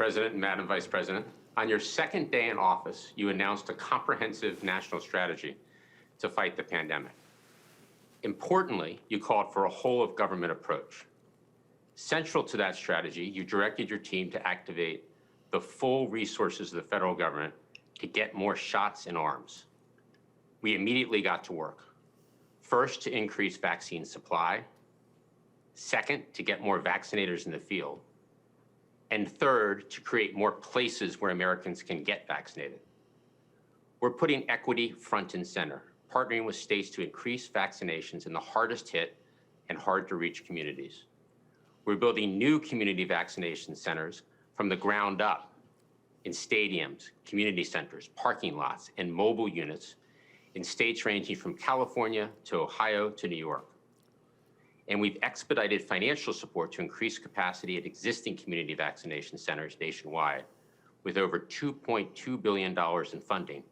President and Madam Vice President, on your second day in office, you announced a comprehensive national strategy to fight the pandemic. Importantly, you called for a whole-of-government approach. Central to that strategy, you directed your team to activate the full resources of the federal government to get more shots in arms. We immediately got to work. First, to increase vaccine supply. Second, to get more vaccinators in the field. And third, to create more places where Americans can get vaccinated. We're putting equity front and center, partnering with states to increase vaccinations in the hardest hit and hard to reach communities. We're building new community vaccination centers from the ground up in stadiums, community centers, parking lots, and mobile units in states ranging from California to Ohio to New York. And we've expedited financial support to increase capacity at existing community vaccination centers nationwide, with over $2.2 billion in funding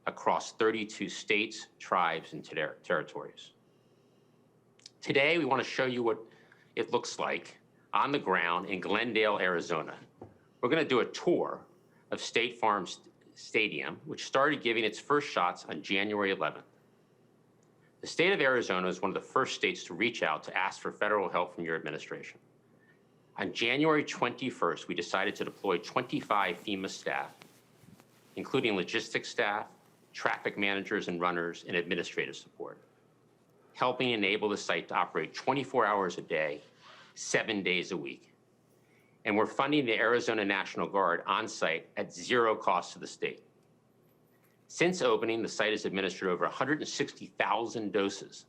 across 32 states, tribes, and territories. Today, we want to show you what it looks like on the ground in Glendale, Arizona. We're going to do a tour of State Farm Stadium, which started giving its first shots on January 11th. The state of Arizona is one of the first states to reach out to ask for federal help from your administration. On January 21st, we decided to deploy 25 FEMA staff, including logistics staff, traffic managers and runners, and administrative support, helping enable the site to operate 24 hours a day, 7 days a week. And we're funding the Arizona National Guard on site at zero cost to the state. Since opening, the site has administered over 160,000 doses,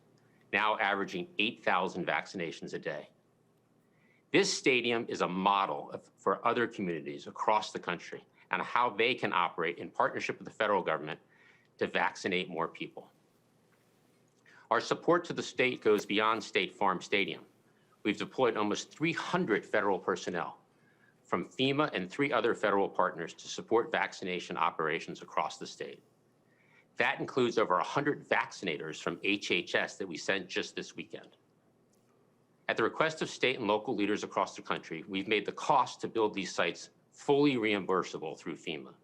now averaging 8,000 vaccinations a day. This stadium is a model for other communities across the country and how they can operate in partnership with the federal government to vaccinate more people. Our support to the state goes beyond State Farm Stadium. We've deployed almost 300 federal personnel from FEMA and 3 other federal partners to support vaccination operations across the state. That includes over 100 vaccinators from HHS that we sent just this weekend. At the request of state and local leaders across the country, we've made the cost to build these sites fully reimbursable through FEMA.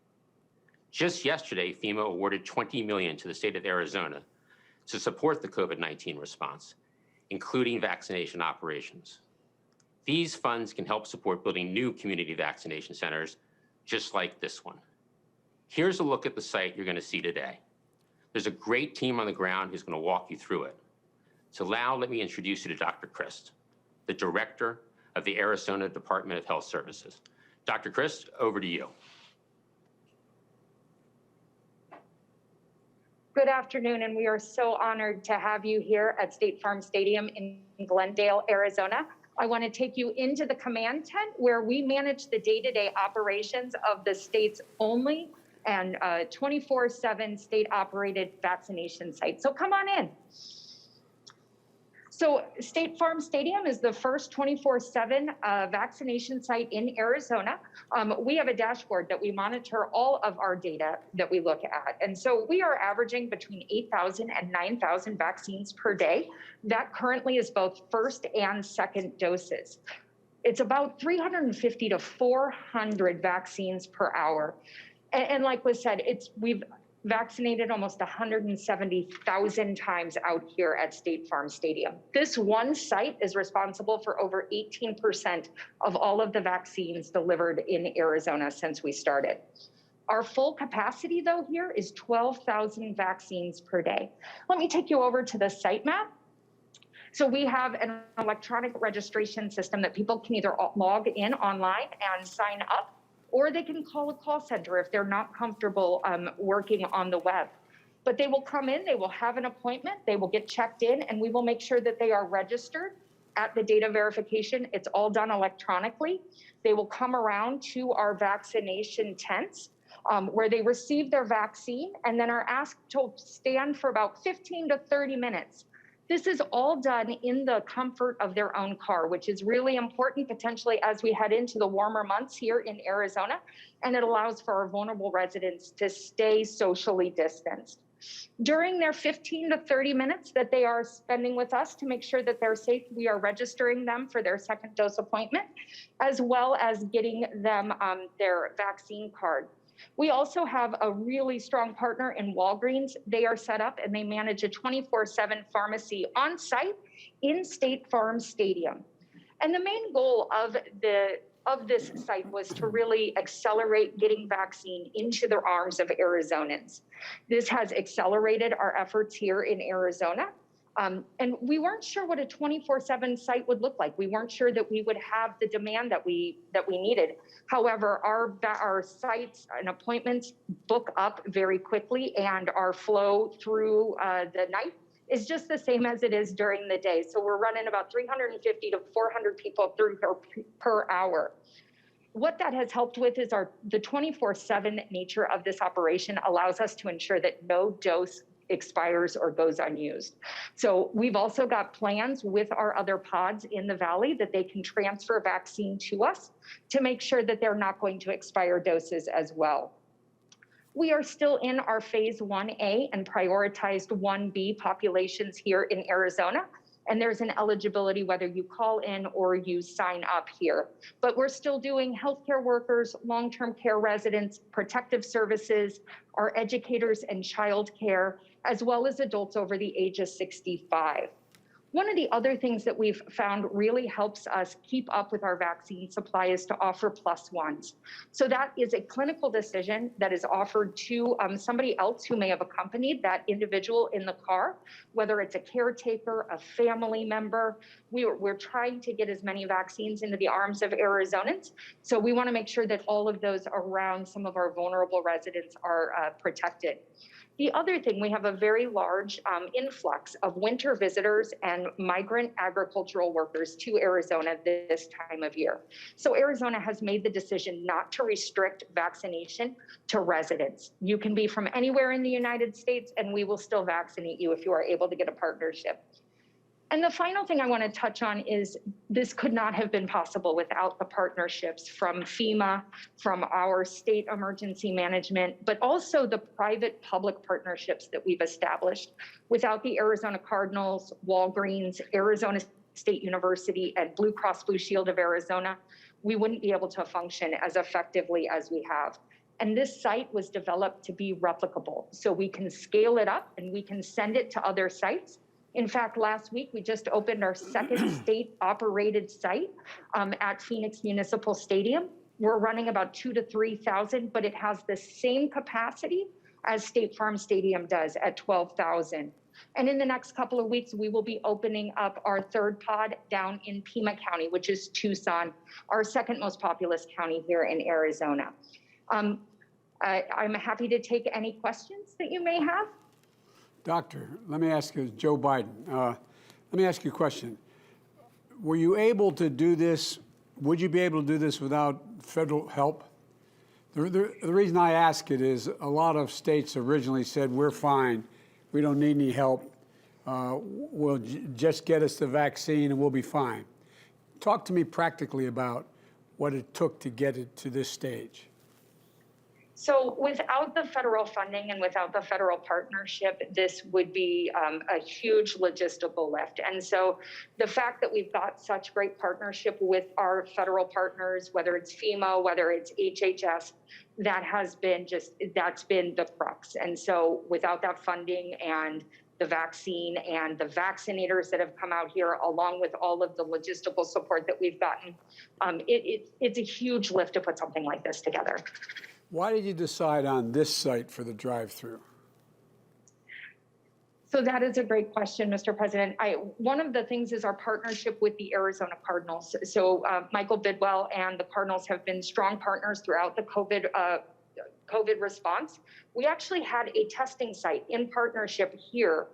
Just yesterday, FEMA awarded $20 million to the state of Arizona to support the COVID-19 response, including vaccination operations. These funds can help support building new community vaccination centers, just like this one. Here's a look at the site you're going to see today. There's a great team on the ground who's going to walk you through it. So now let me introduce you to Dr. Christ, the director of the Arizona Department of Health Services. Dr. Christ, over to you. Good afternoon, and we are so honored to have you here at State Farm Stadium in Glendale, Arizona. I want to take you into the command tent where we manage the day-to-day operations of the state's only and 24/7 state-operated vaccination site. So come on in. So State Farm Stadium is the first 24/7 vaccination site in Arizona. We have a dashboard that we monitor all of our data that we look at. And so we are averaging between 8,000 and 9,000 vaccines per day. That currently is both first and second doses. It's about 350 to 400 vaccines per hour. And like was said, we've vaccinated almost 170,000 times out here at State Farm Stadium. This one site is responsible for over 18% of all of the vaccines delivered in Arizona since we started. Our full capacity, though, here is 12,000 vaccines per day. Let me take you over to the site map. So we have an electronic registration system that people can either log in online and sign up, or they can call a call center if they're not comfortable working on the web. But they will come in, they will have an appointment, they will get checked in, and we will make sure that they are registered at the data verification. It's all done electronically. They will come around to our vaccination tents where they receive their vaccine and then are asked to stand for about 15 to 30 minutes. This is all done in the comfort of their own car, which is really important potentially as we head into the warmer months here in Arizona, and it allows for our vulnerable residents to stay socially distanced. During their 15 to 30 minutes that they are spending with us to make sure that they're safe, we are registering them for their second dose appointment, as well as getting them their vaccine card. We also have a really strong partner in Walgreens. They are set up and they manage a 24/7 pharmacy on site in State Farm Stadium. And the main goal of this site was to really accelerate getting vaccine into the arms of Arizonans. This has accelerated our efforts here in Arizona. And we weren't sure what a 24/7 site would look like. We weren't sure that we would have the demand that we needed. However, our sites and appointments book up very quickly, and our flow through the night is just the same as it is during the day. So we're running about 350 to 400 people through per hour. What that has helped with is the 24/7 nature of this operation allows us to ensure that no dose expires or goes unused. So we've also got plans with our other pods in the valley that they can transfer vaccine to us to make sure that they're not going to expire doses as well. We are still in our phase 1A and prioritized 1B populations here in Arizona. And there's an eligibility whether you call in or you sign up here. But we're still doing healthcare workers, long-term care residents, protective services, our educators and childcare, as well as adults over the age of 65. One of the other things that we've found really helps us keep up with our vaccine supply is to offer +1s. So that is a clinical decision that is offered to somebody else who may have accompanied that individual in the car, whether it's a caretaker, a family member. We're trying to get as many vaccines into the arms of Arizonans. So we want to make sure that all of those around some of our vulnerable residents are protected. The other thing, we have a very large influx of winter visitors and migrant agricultural workers to Arizona this time of year. So Arizona has made the decision not to restrict vaccination to residents. You can be from anywhere in the United States and we will still vaccinate you if you are able to get a partnership. And the final thing I want to touch on is this could not have been possible without the partnerships from FEMA, from our state emergency management, but also the private-public partnerships that we've established. Without the Arizona Cardinals, Walgreens, Arizona State University, and Blue Cross Blue Shield of Arizona, we wouldn't be able to function as effectively as we have. And this site was developed to be replicable. So we can scale it up and we can send it to other sites. In fact, last week, we just opened our second state-operated site at Phoenix Municipal Stadium. We're running about 2,000 to 3,000, but it has the same capacity as State Farm Stadium does at 12,000. And in the next couple of weeks, we will be opening up our third pod down in Pima County, which is Tucson, our second most populous county here in Arizona. I'm happy to take any questions that you may have. Doctor, let me ask you, Joe Biden, let me ask you a question. Were you able to do this, would you be able to do this without federal help? The reason I ask it is a lot of states originally said, we're fine, we don't need any help, we'll just get us the vaccine and we'll be fine. Talk to me practically about what it took to get it to this stage. So without the federal funding and without the federal partnership, this would be a huge logistical lift. And so the fact that we've got such great partnership with our federal partners, whether it's FEMA, whether it's HHS, that's been the crux. And so without that funding and the vaccine and the vaccinators that have come out here, along with all of the logistical support that we've gotten, it's a huge lift to put something like this together. Why did you decide on this site for the drive-through? So that is a great question, Mr. President. One of the things is our partnership with the Arizona Cardinals. So Michael Bidwell and the Cardinals have been strong partners throughout the COVID response. We actually had a testing site in partnership here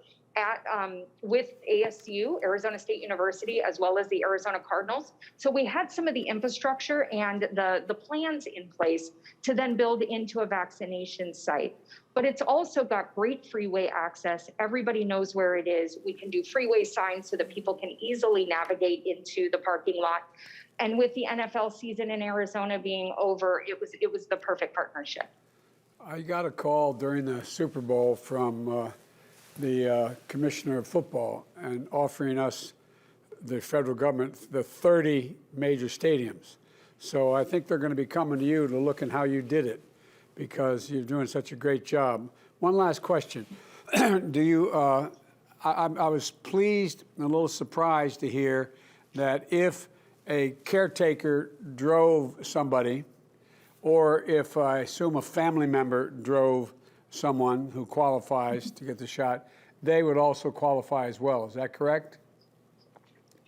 with ASU, Arizona State University, as well as the Arizona Cardinals. So we had some of the infrastructure and the plans in place to then build into a vaccination site. But it's also got great freeway access. Everybody knows where it is. We can do freeway signs so that people can easily navigate into the parking lot. And with the NFL season in Arizona being over, it was the perfect partnership. I got a call during the Super Bowl from the commissioner of football and offering us, the federal government, the 30 major stadiums. So I think they're going to be coming to you to look at how you did it because you're doing such a great job. One last question. Do you, I was pleased and a little surprised to hear that if a caretaker drove somebody, or if I assume a family member drove someone who qualifies to get the shot, they would also qualify as well. Is that correct?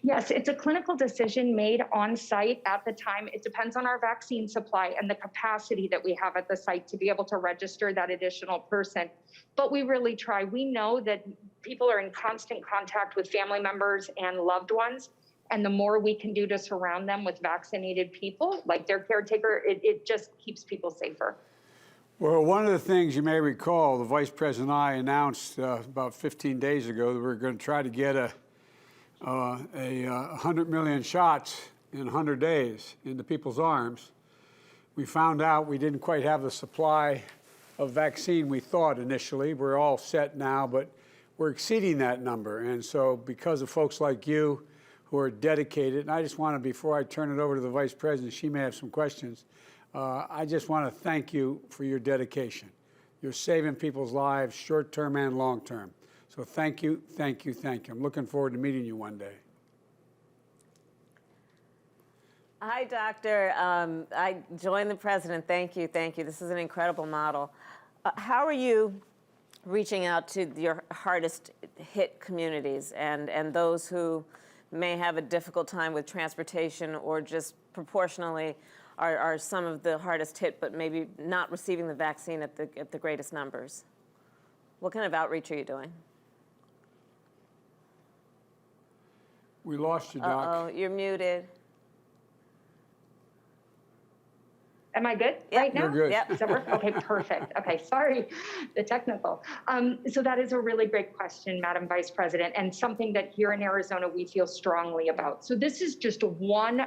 Yes, it's a clinical decision made on site at the time. It depends on our vaccine supply and the capacity that we have at the site to be able to register that additional person. But we really try. We know that people are in constant contact with family members and loved ones. And the more we can do to surround them with vaccinated people, like their caretaker, it just keeps people safer. Well, one of the things you may recall, the Vice President and I announced about 15 days ago that we we're going to try to get 100 million shots in 100 days into people's arms. We found out we didn't quite have the supply of vaccine we thought initially. We're all set now, but we're exceeding that number. And so because of folks like you who are dedicated, and I just want to, before I turn it over to the Vice President, she may have some questions, I just want to thank you for your dedication. You're saving people's lives, short-term and long-term. So thank you, thank you, thank you. I'm looking forward to meeting you one day. Hi, Doctor. I joined the president. Thank you, thank you. This is an incredible model. How are you reaching out to your hardest hit communities and those who may have a difficult time with transportation or just proportionally are some of the hardest hit, but maybe not receiving the vaccine at the greatest numbers? What kind of outreach are you doing? We lost you, Doc. Uh-oh, you're muted. Am I good Yep. right now? You're good. Yep. Does that work? Okay, perfect. Okay, sorry, the technical. So that is a really great question, Madam Vice President, and something that here in Arizona we feel strongly about. So this is just one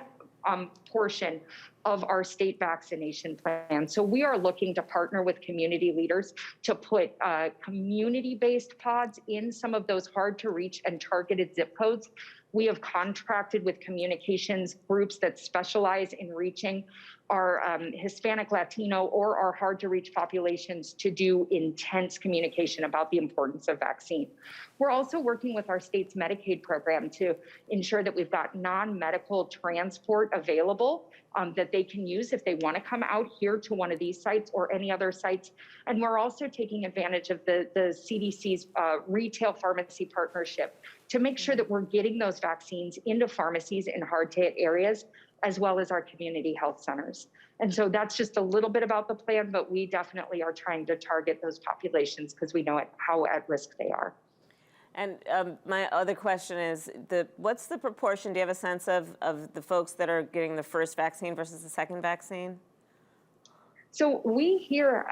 portion of our state vaccination plan. So we are looking to partner with community leaders to put community-based pods in some of those hard to reach and targeted zip codes. We have contracted with communications groups that specialize in reaching our Hispanic, Latino, or our hard to reach populations to do intense communication about the importance of vaccine. We're also working with our state's Medicaid program to ensure that we've got non-medical transport available that they can use if they want to come out here to one of these sites or any other sites. And we're also taking advantage of the CDC's retail pharmacy partnership to make sure that we're getting those vaccines into pharmacies in hard to hit areas, as well as our community health centers. And so that's just a little bit about the plan, but we definitely are trying to target those populations because we know how at risk they are. And my other question is, what's the proportion, do you have a sense of the folks that are getting the first vaccine versus the second vaccine? So we here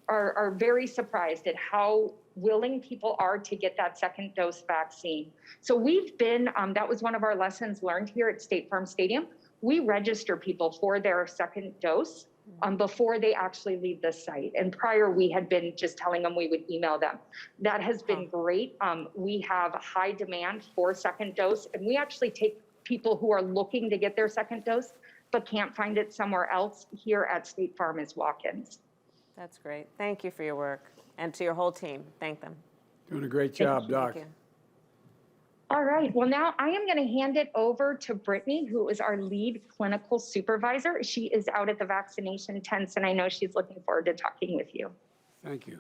are very surprised at how willing people are to get that second dose vaccine. So we've been, that was one of our lessons learned here at State Farm Stadium. We register people for their second dose before they actually leave the site. And prior, we had been just telling them we would email them. That has been great. We have high demand for second dose, and we actually take people who are looking to get their second dose, but can't find it somewhere else here at State Farm as walk-ins. That's great. Thank you for your work. And to your whole team, thank them. Doing a great job, Doc. Thank you. All right, well, now I am going to hand it over to Brittany, who is our lead clinical supervisor. She is out at the vaccination tents, and I know she's looking forward to talking with you. Thank you.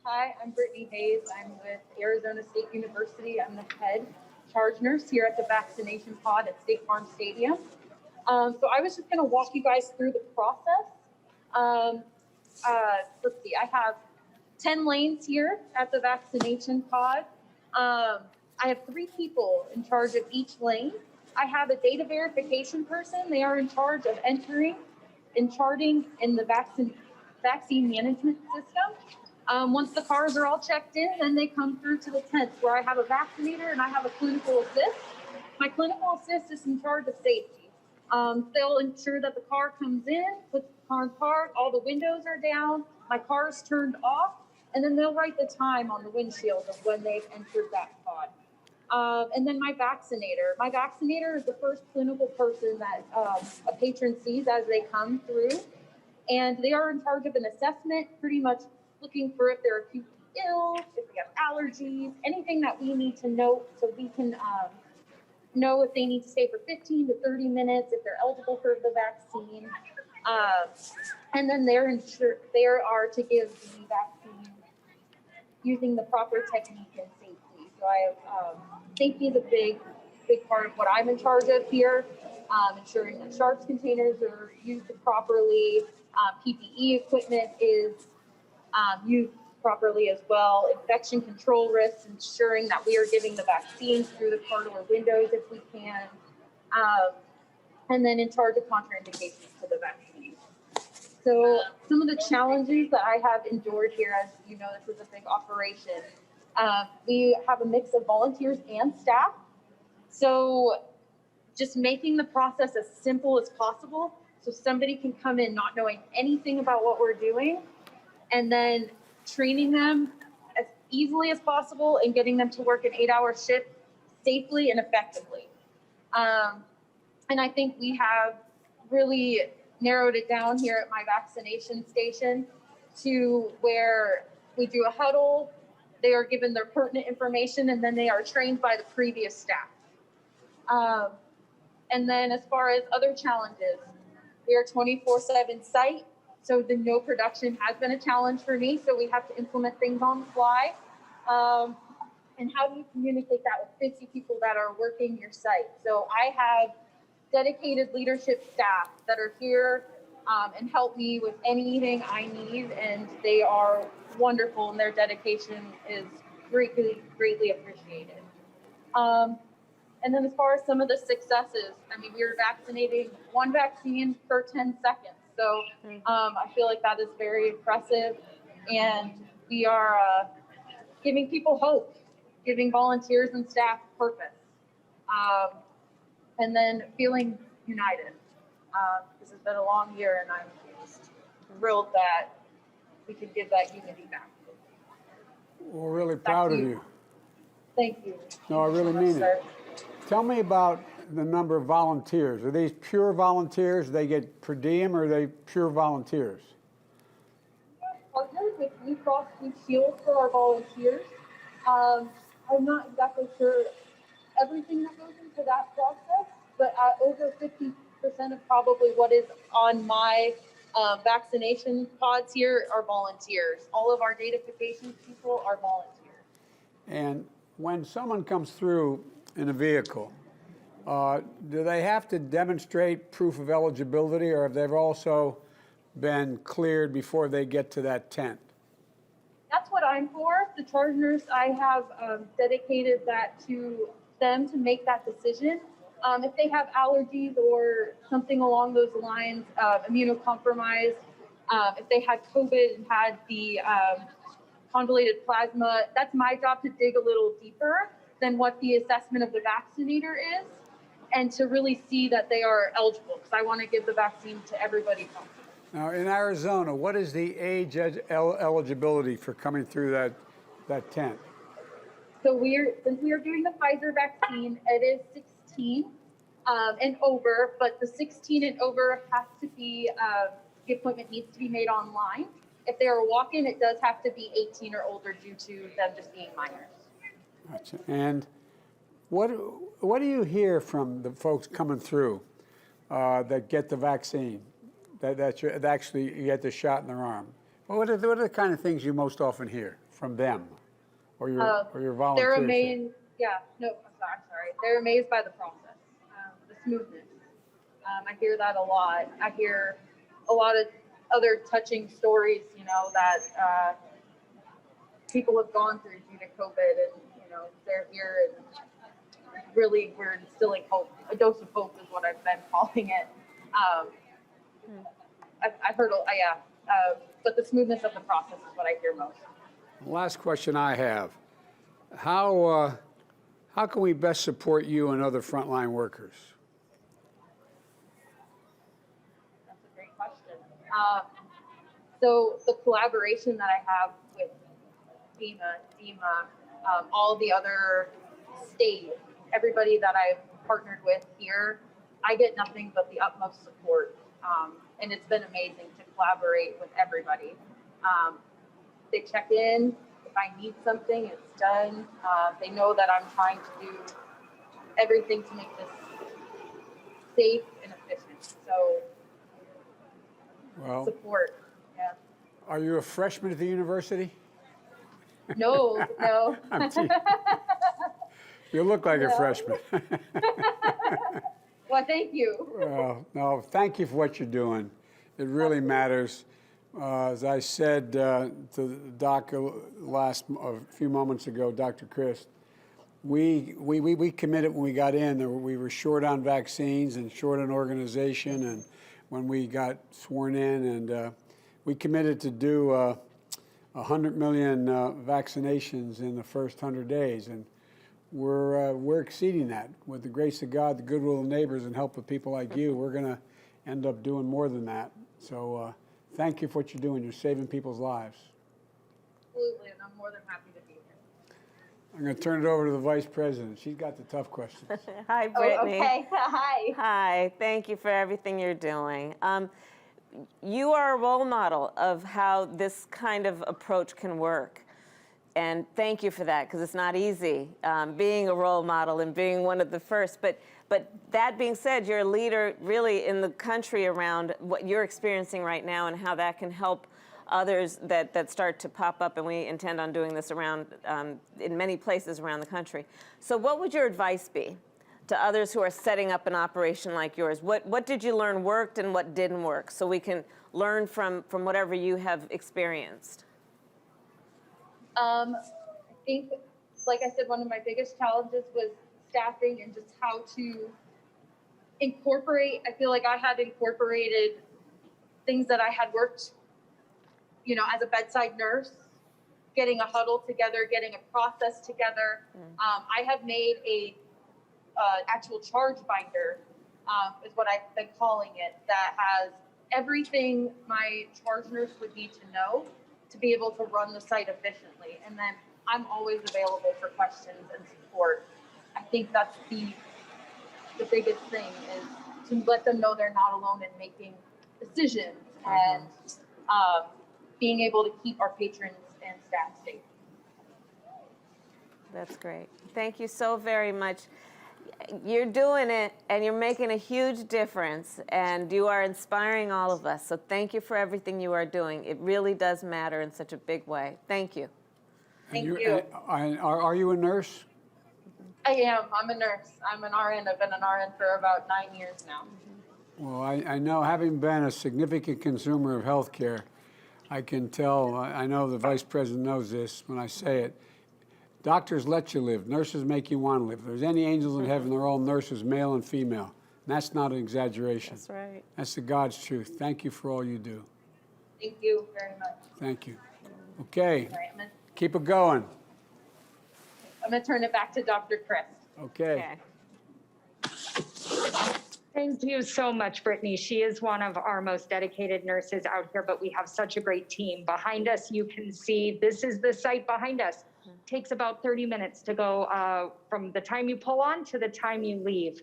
Hi, I'm Brittany Hayes. I'm with Arizona State University. I'm the head charge nurse here at the vaccination pod at State Farm Stadium. So I was just going to walk you guys through the process. Let's see, I have 10 lanes here at the vaccination pod. I have 3 people in charge of each lane. I have a data verification person. They are in charge of entering and charting in the vaccine management system. Once the cars are all checked in, then they come through to the tents where I have a vaccinator and I have a clinical assist. My clinical assist is in charge of safety. They'll ensure that the car comes in, puts the car in park, all the windows are down, my car's turned off, and then they'll write the time on the windshield of when they've entered that pod. And then my vaccinator. My vaccinator is the first clinical person that a patron sees as they come through. And they are in charge of an assessment, pretty much looking for if they're acutely ill, if they have allergies, anything that we need to know so we can know if they need to stay for 15 to 30 minutes, if they're eligible for the vaccine. And then they are to give the vaccine using the proper technique and safety. So safety is a big part of what I'm in charge of here, ensuring that sharps containers are used properly, PPE equipment is used properly as well, infection control risks, ensuring that we are giving the vaccines through the car door windows if we can, and then in charge of contraindications to the vaccine. So some of the challenges that I have endured here, as you know, this is a big operation. We have a mix of volunteers and staff. So just making the process as simple as possible so somebody can come in not knowing anything about what we're doing, and then training them as easily as possible and getting them to work an 8-hour shift safely and effectively. And I think we have really narrowed it down here at my vaccination station to where we do a huddle, they are given their pertinent information, and then they are trained by the previous staff. And then as far as other challenges, we are 24/7 site, so the no production has been a challenge for me, so we have to implement things on the fly. And how do you communicate that with 50 people that are working your site? So I have dedicated leadership staff that are here and help me with anything I need, and they are wonderful, and their dedication is greatly appreciated. And then as far as some of the successes, I mean, we were vaccinating one vaccine per 10 seconds. So I feel like that is very impressive, and we are giving people hope, giving volunteers and staff purpose, and then feeling united. This has been a long year, and I'm just thrilled that we can give that unity back. We're really proud of you. Thank you. No, I really mean it. Tell me about the number of volunteers. Are these pure volunteers? They get per diem, or are they pure volunteers? Partnered with Blue Cross Blue Shield for our volunteers. I'm not exactly sure everything that goes into that process, but over 50% of probably what is on my vaccination pods here are volunteers. All of our datafication people are volunteers. And when someone comes through in a vehicle, do they have to demonstrate proof of eligibility, or have they also been cleared before they get to that tent? That's what I'm for. The charge nurse, I have dedicated that to them to make that decision. If they have allergies or something along those lines, immunocompromised, if they had COVID and had the convalescent plasma, that's my job to dig a little deeper than what the assessment of the vaccinator is, and to really see that they are eligible, because I want to give the vaccine to everybody possible. Now, in Arizona, what is the age eligibility for coming through that tent? So since we are doing the Pfizer vaccine, it is 16 and over, but the 16 and over has to be, the appointment needs to be made online. If they are walk-in, it does have to be 18 or older due to them just being minors. Gotcha. And what do you hear from the folks coming through that get the vaccine, that actually get the shot in their arm? What are the kind of things you most often hear from them or your volunteers? They're amazed. Yeah, no, I'm sorry. They're amazed by the process, the smoothness. I hear that a lot. I hear a lot of other touching stories, you know, that people have gone through due to COVID, and you know, they're here, and really we're instilling hope. A dose of hope is what I've been calling it. I've heard, but the smoothness of the process is what I hear most. Last question I have: how can we best support you and other frontline workers? So the collaboration that I have with FEMA, all the other states, everybody that I've partnered with here, I get nothing but the utmost support. And it's been amazing to collaborate with everybody. They check in. If I need something, it's done. They know that I'm trying to do everything to make this safe and efficient. So Well, support, yeah. are you a freshman at the university? No. I'm teasing. You look like a No. freshman. Well, thank you. Well, no, thank you for what you're doing. It really matters. As I said to Doc a few moments ago, Dr. Chris, we committed when we got in that we were short on vaccines and short on organization, and when we got sworn in, and we committed to do 100 million vaccinations in the first 100 days, and we're exceeding that. With the grace of God, the goodwill of neighbors, and help of people like you, we're going to end up doing more than that. So thank you for what you're doing. You're saving people's lives. Absolutely, and I'm more than happy to be here. I'm going to turn it over to the Vice President. She's got the tough questions. Hi, Brittany. Oh, okay. Hi. Hi, thank you for everything you're doing. You are a role model of how this kind of approach can work. And thank you for that, because it's not easy being a role model and being one of the first. But that being said, you're a leader really in the country around what you're experiencing right now and how that can help others that start to pop up. And we intend on doing this around in many places around the country. So what would your advice be to others who are setting up an operation like yours? What did you learn worked and what didn't work, so we can learn from whatever you have experienced? I think, like I said, one of my biggest challenges was staffing and just how to incorporate. I feel like I had incorporated things that I had worked, as a bedside nurse, getting a huddle together, getting a process together. I have made a actual charge binder, is what I've been calling it, that has everything my charge nurse would need to know to be able to run the site efficiently. And then I'm always available for questions and support. I think that's the biggest thing, is to let them know they're not alone in making decisions and being able to keep our patrons and staff safe. That's great. Thank you so very much. You're doing it, and you're making a huge difference, and you are inspiring all of us. So thank you for everything you are doing. It really does matter in such a big way. Thank you. Thank you. Are you a nurse? I am. I'm a nurse. I'm an RN. I've been an RN for about 9 years now. Well, I know, having been a significant consumer of health care, I can tell, I know the Vice President knows this when I say it, doctors let you live. Nurses make you want to live. If there's any angels in heaven, they're all nurses, male and female. And that's not an exaggeration. That's right. That's the God's truth. Thank you for all you do. Thank you very much. Thank you. Okay, All right, keep it going. I'm going to turn it back to Dr. Chris. Okay. Thank you so much, Brittany. She is one of our most dedicated nurses out here, but we have such a great team. Behind us, you can see, this is the site behind us. Takes about 30 minutes to go from the time you pull on to the time you leave.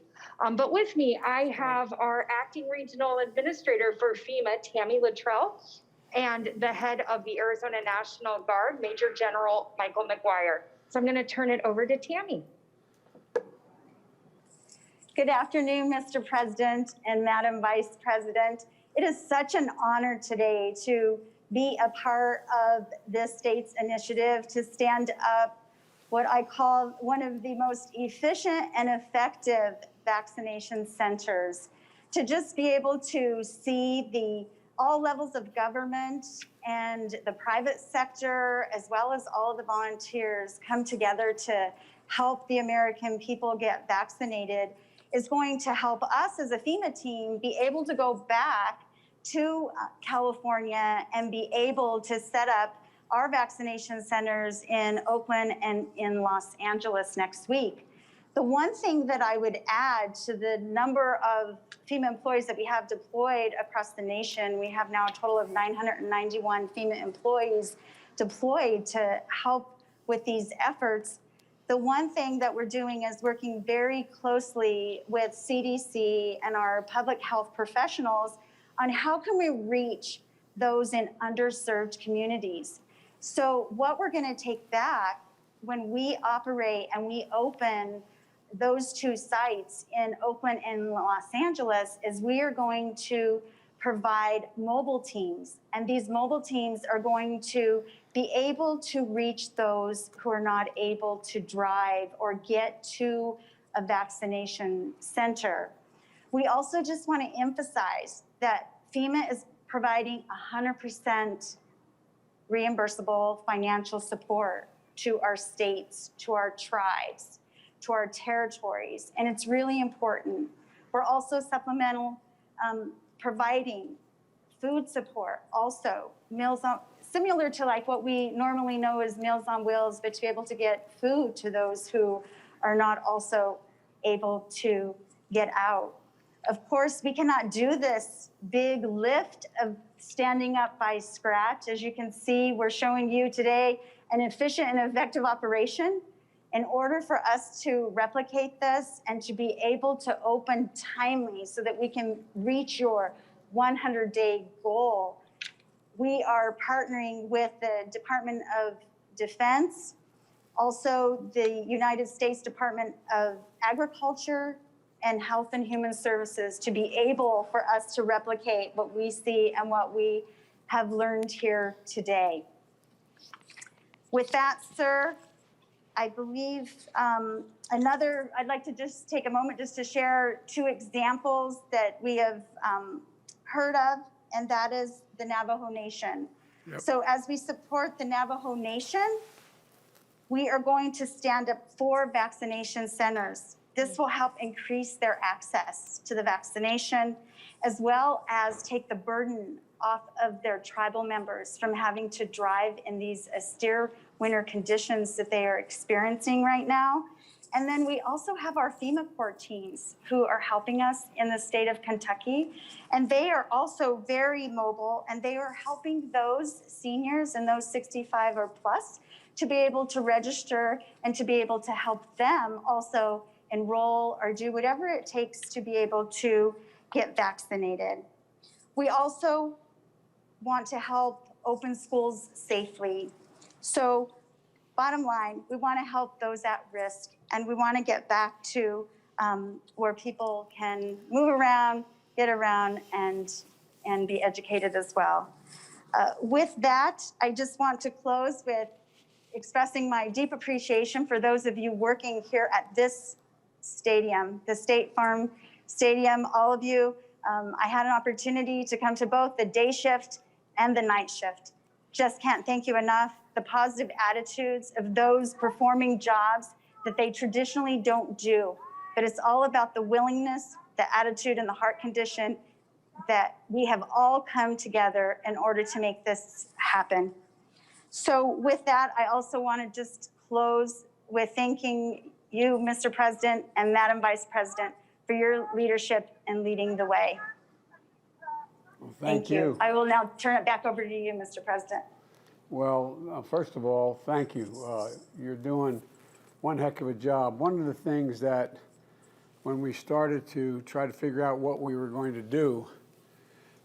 But with me, I have our acting regional administrator for FEMA, Tammy Luttrell, and the head of the Arizona National Guard, Major General Michael McGuire. So I'm going to turn it over to Tammy. Good afternoon, Mr. President and Madam Vice President. It is such an honor today to be a part of this state's initiative to stand up what I call one of the most efficient and effective vaccination centers, to just be able to see all levels of government and the private sector, as well as all of the volunteers, come together to help the American people get vaccinated, is going to help us as a FEMA team be able to go back to California and be able to set up our vaccination centers in Oakland and in Los Angeles next week. The one thing that I would add to the number of FEMA employees that we have deployed across the nation, we have now a total of 991 FEMA employees deployed to help with these efforts. The one thing that we're doing is working very closely with CDC and our public health professionals on how can we reach those in underserved communities. So what we're going to take back when we operate and we open those two sites in Oakland and Los Angeles is we are going to provide mobile teams. And these mobile teams are going to be able to reach those who are not able to drive or get to a vaccination center. We also just want to emphasize that FEMA is providing 100% reimbursable financial support to our states, to our tribes, to our territories, and it's really important. We're also supplemental providing food support, also meals on, similar to like what we normally know as Meals on Wheels, but to be able to get food to those who are not also able to get out. Of course, we cannot do this big lift of standing up by scratch. As you can see, we're showing you today an efficient and effective operation. In order for us to replicate this and to be able to open timely so that we can reach your 100-day goal, we are partnering with the Department of Defense, also the United States Department of Agriculture and Health and Human Services to be able for us to replicate what we see and what we have learned here today. With that, sir, I believe I'd like to just take a moment just to share two examples that we have heard of, and that is the Navajo Nation. Yep. So as we support the Navajo Nation, we are going to stand up 4 vaccination centers. This will help increase their access to the vaccination, as well as take the burden off of their tribal members from having to drive in these austere winter conditions that they are experiencing right now. And then we also have our FEMA Corps teams who are helping us in the state of Kentucky. And they are also very mobile, and they are helping those seniors and those 65 or plus to be able to register and to be able to help them also enroll or do whatever it takes to be able to get vaccinated. We also want to help open schools safely. So bottom line, we want to help those at risk, and we want to get back to where people can move around, get around, and be educated as well. With that, I just want to close with expressing my deep appreciation for those of you working here at this stadium, the State Farm Stadium, all of you. I had an opportunity to come to both the day shift and the night shift. Just can't thank you enough. The positive attitudes of those performing jobs that they traditionally don't do. But it's all about the willingness, the attitude, and the heart condition that we have all come together in order to make this happen. So with that, I also want to just close with thanking you, Mr. President and Madam Vice President, for your leadership and leading the way. Well, thank you. I will now turn it back over to you, Mr. President. Well, first of all, thank you. You're doing one heck of a job. One of the things that when we started to try to figure out what we were going to do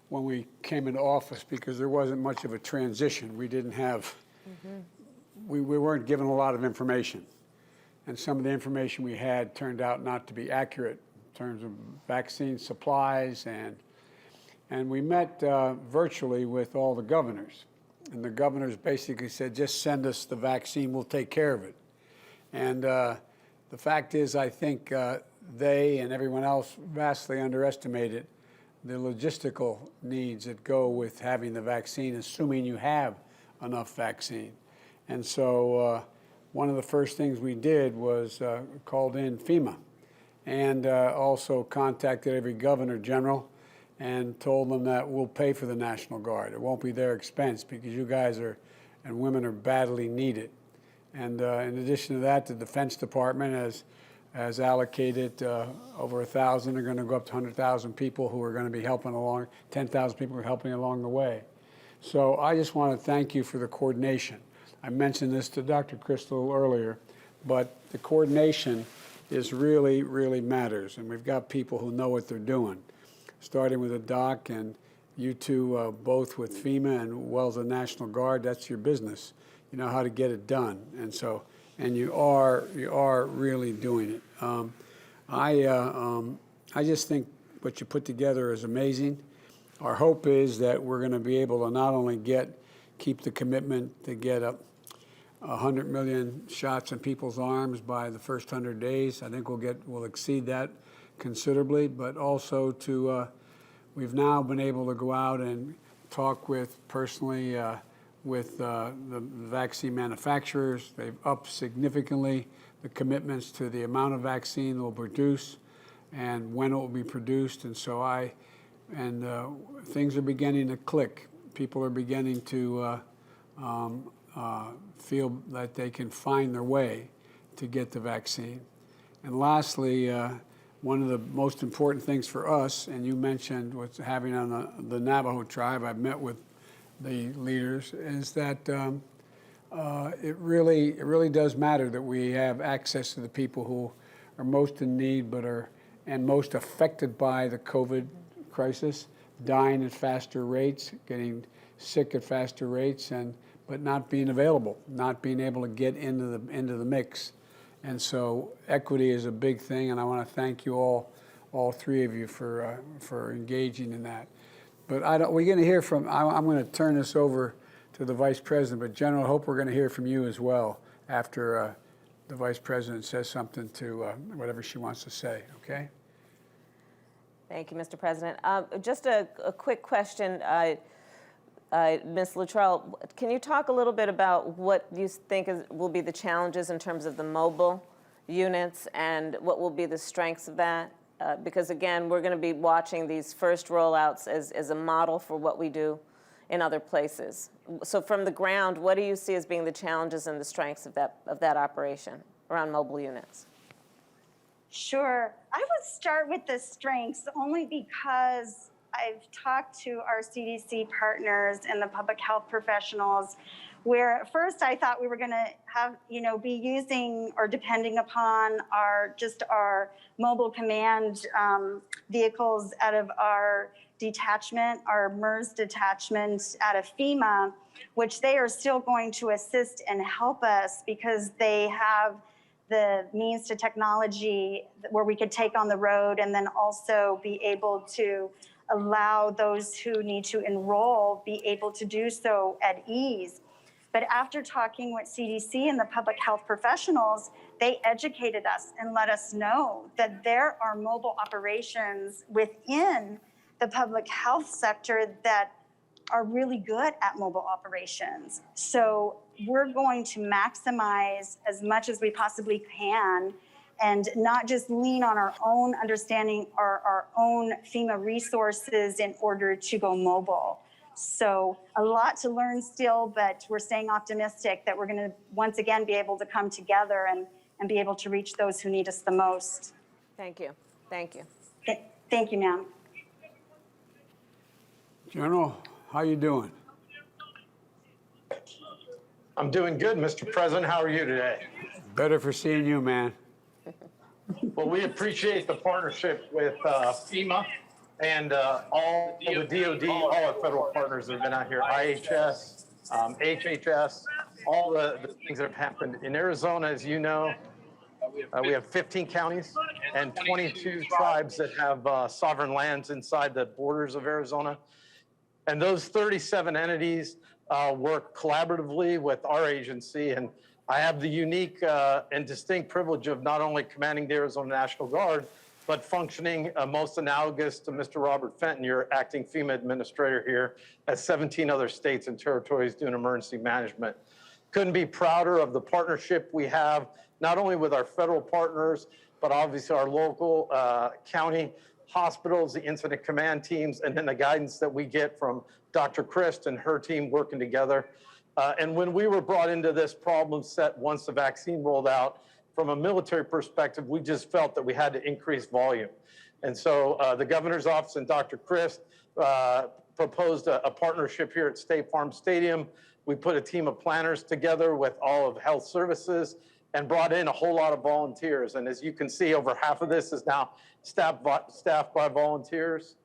when we came into office, because there wasn't much of a transition, we didn't have, we weren't given a lot of information. And some of the information we had turned out not to be accurate in terms of vaccine supplies, and we met virtually with all the governors. And the governors basically said, just send us the vaccine, we'll take care of it. And the fact is, I think they and everyone else vastly underestimated the logistical needs that go with having the vaccine, assuming you have enough vaccine. And so one of the first things we did was called in FEMA, and also contacted every governor general and told them that we'll pay for the National Guard. It won't be their expense because you guys are and women are badly needed. And in addition to that, the Defense Department has has allocated over 1,000. They're going to go up to 100,000 people who are going to be helping along, 10,000 people who are helping along the way. So I just want to thank you for the coordination. I mentioned this to Dr. Crystal earlier, but the coordination is really, really matters. And we've got people who know what they're doing, starting with the doc and you two both with FEMA and well as the National Guard. That's your business. You know how to get it done. And so, and you are really doing it. I just think what you put together is amazing. Our hope is that we're going to be able to not only keep the commitment to get 100 million shots in people's arms by the first 100 days. I think we'll exceed that considerably, but also we've now been able to go out and talk personally with the vaccine manufacturers. They've upped significantly the commitments to the amount of vaccine they'll produce and when it will be produced. And so things are beginning to click. People are beginning to feel that they can find their way to get the vaccine. And lastly, one of the most important things for us, and you mentioned what's happening on the Navajo tribe, I've met with the leaders, is that it really does matter that we have access to the people who are most in need and most affected by the COVID crisis, dying at faster rates, getting sick at faster rates, but not being available, not being able to get into the mix. And so equity is a big thing, and I want to thank you all three of you for engaging in that. But we're going to hear from, I'm going to turn this over to the Vice President, but General, I hope we're going to hear from you as well after the Vice President says something to whatever she wants to say, okay? Thank you, Mr. President. Just a quick question. Ms. Luttrell, can you talk a little bit about what you think will be the challenges in terms of the mobile units and what will be the strengths of that? Because again, we're going to be watching these first rollouts as a model for what we do in other places. So from the ground, what do you see as being the challenges and the strengths of that operation around mobile units? Sure. I would start with the strengths only because I've talked to our CDC partners and the public health professionals, where at first I thought we were going to have, be using or depending upon our mobile command vehicles out of our detachment, our MERS detachment out of FEMA, which they are still going to assist and help us because they have the means to technology where we could take on the road and then also be able to allow those who need to enroll be able to do so at ease. But after talking with CDC and the public health professionals, they educated us and let us know that there are mobile operations within the public health sector that are really good at mobile operations. So we're going to maximize as much as we possibly can and not just lean on our own understanding or our own FEMA resources in order to go mobile. So a lot to learn still, but we're staying optimistic that we're going to once again be able to come together and be able to reach those who need us the most. Thank you. Thank you. Thank you, ma'am. General, how you doing? I'm doing good, Mr. President. How are you today? Better for seeing you, man. Well, we appreciate the partnership with FEMA and all the DOD, all our federal partners that have been out here, IHS, HHS, all the things that have happened. In Arizona, as you know, we have 15 counties and 22 tribes that have sovereign lands inside the borders of Arizona. And those 37 entities work collaboratively with our agency. And I have the unique and distinct privilege of not only commanding the Arizona National Guard, but functioning most analogous to Mr. Robert Fenton, your acting FEMA administrator here, at 17 other states and territories doing emergency management. Couldn't be prouder of the partnership we have, not only with our federal partners, but obviously our local county hospitals, the incident command teams, and then the guidance that we get from Dr. Christ and her team working together. And when we were brought into this problem set once the vaccine rolled out, from a military perspective, we just felt that we had to increase volume. And so the governor's office and Dr. Christ proposed a partnership here at State Farm Stadium. We put a team of planners together with all of health services and brought in a whole lot of volunteers. And as you can see, over half of this is now staffed by volunteers.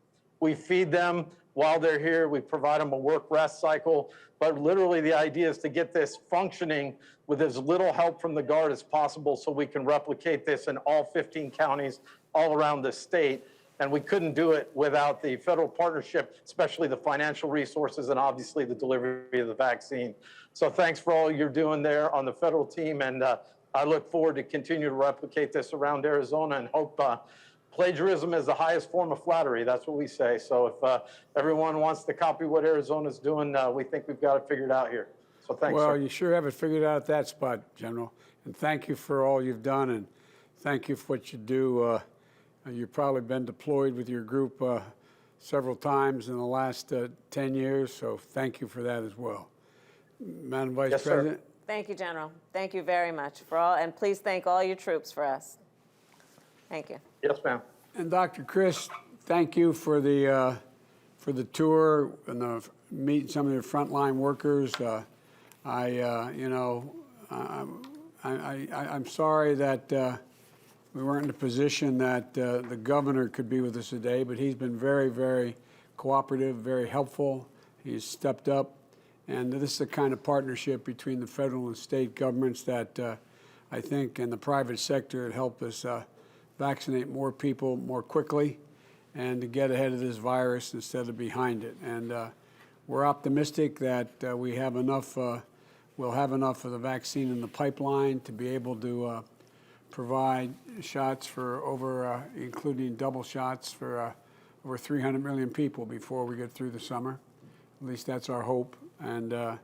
We feed them while they're here. We provide them a work rest cycle. But literally the idea is to get this functioning with as little help from the Guard as possible so we can replicate this in all 15 counties all around the state. And we couldn't do it without the federal partnership, especially the financial resources and obviously the delivery of the vaccine. So thanks for all you're doing there on the federal team. And I look forward to continue to replicate this around Arizona and hope plagiarism is the highest form of flattery. That's what we say. So if everyone wants to copy what Arizona's doing, we think we've got it figured out here. So thanks, Well, sir. you sure have it figured out at that spot, General. And thank you for all you've done, and thank you for what you do. You've probably been deployed with your group several times in the last 10 years, so thank you for that as well. Madam Vice Yes, sir. President? Thank you, General. Thank you very much for all, and please thank all your troops for us. Thank you. Yes, ma'am. And Dr. Chris, thank you for the tour and meeting some of your frontline workers. I'm sorry that we weren't in a position that the governor could be with us today, but he's been very, very cooperative, very helpful. He's stepped up, and this is the kind of partnership between the federal and state governments that I think and the private sector had helped us vaccinate more people more quickly and to get ahead of this virus instead of behind it. And we're optimistic that we'll have enough of the vaccine in the pipeline to be able to provide shots for including double shots for over 300 million people before we get through the summer. At least that's our hope. And it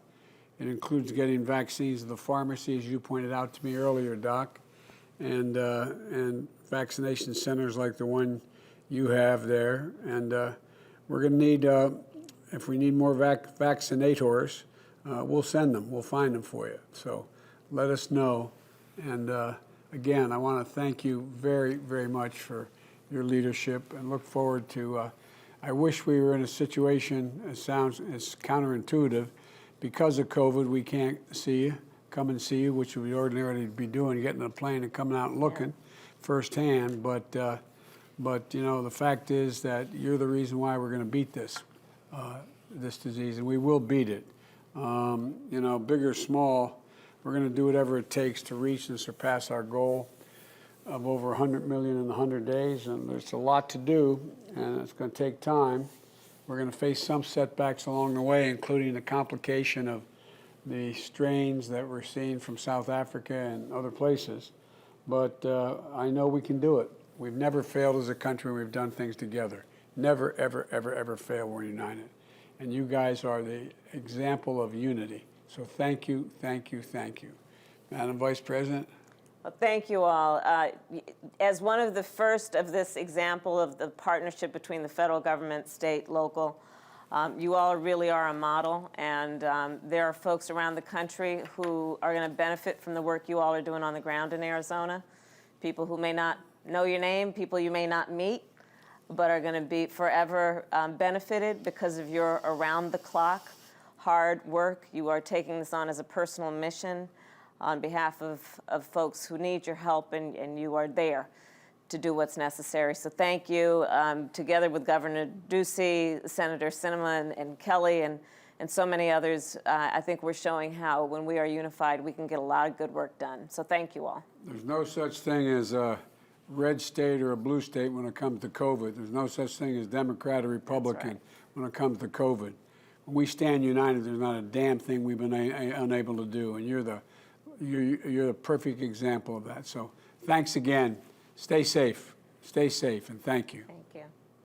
includes getting vaccines to the pharmacy, as you pointed out to me earlier, Doc, and vaccination centers like the one you have there. And we're going to need, if we need more vaccinators, we'll send them. We'll find them for you. So let us know. And again, I want to thank you very, very much for your leadership and look forward to, I wish we were in a situation, it sounds it's counterintuitive, because of COVID, we can't see you, come and see you, which we ordinarily be doing, getting on a plane and coming out and looking firsthand. But you know, the fact is that you're the reason why we're going to beat this disease, and we will beat it. You know, big or small, we're going to do whatever it takes to reach and surpass our goal of over 100 million in 100 days, and there's a lot to do, and it's going to take time. We're going to face some setbacks along the way, including the complication of the strains that we're seeing from South Africa and other places. But I know we can do it. We've never failed as a country when we've done things together. Never, ever, ever, ever fail when we're united. And you guys are the example of unity. So thank you, thank you, thank you. Madam Vice President? Well, thank you all. As one of the first of this example of the partnership between the federal government, state, local, you all really are a model, and there are folks around the country who are going to benefit from the work you all are doing on the ground in Arizona. People who may not know your name, people you may not meet, but are going to be forever benefited because of your around-the-clock hard work. You are taking this on as a personal mission on behalf of folks who need your help, and you are there to do what's necessary. So thank you. Together with Governor Ducey, Senator Sinema, and Kelly, and so many others, I think we're showing how when we are unified, we can get a lot of good work done. So thank you all. There's no such thing as a red state or a blue state when it comes to COVID. There's no such thing as Democrat or Republican when it comes to COVID. When we stand united, there's not a damn thing we've been unable to do, and you're the perfect example of that. So thanks again. Stay safe, and thank you.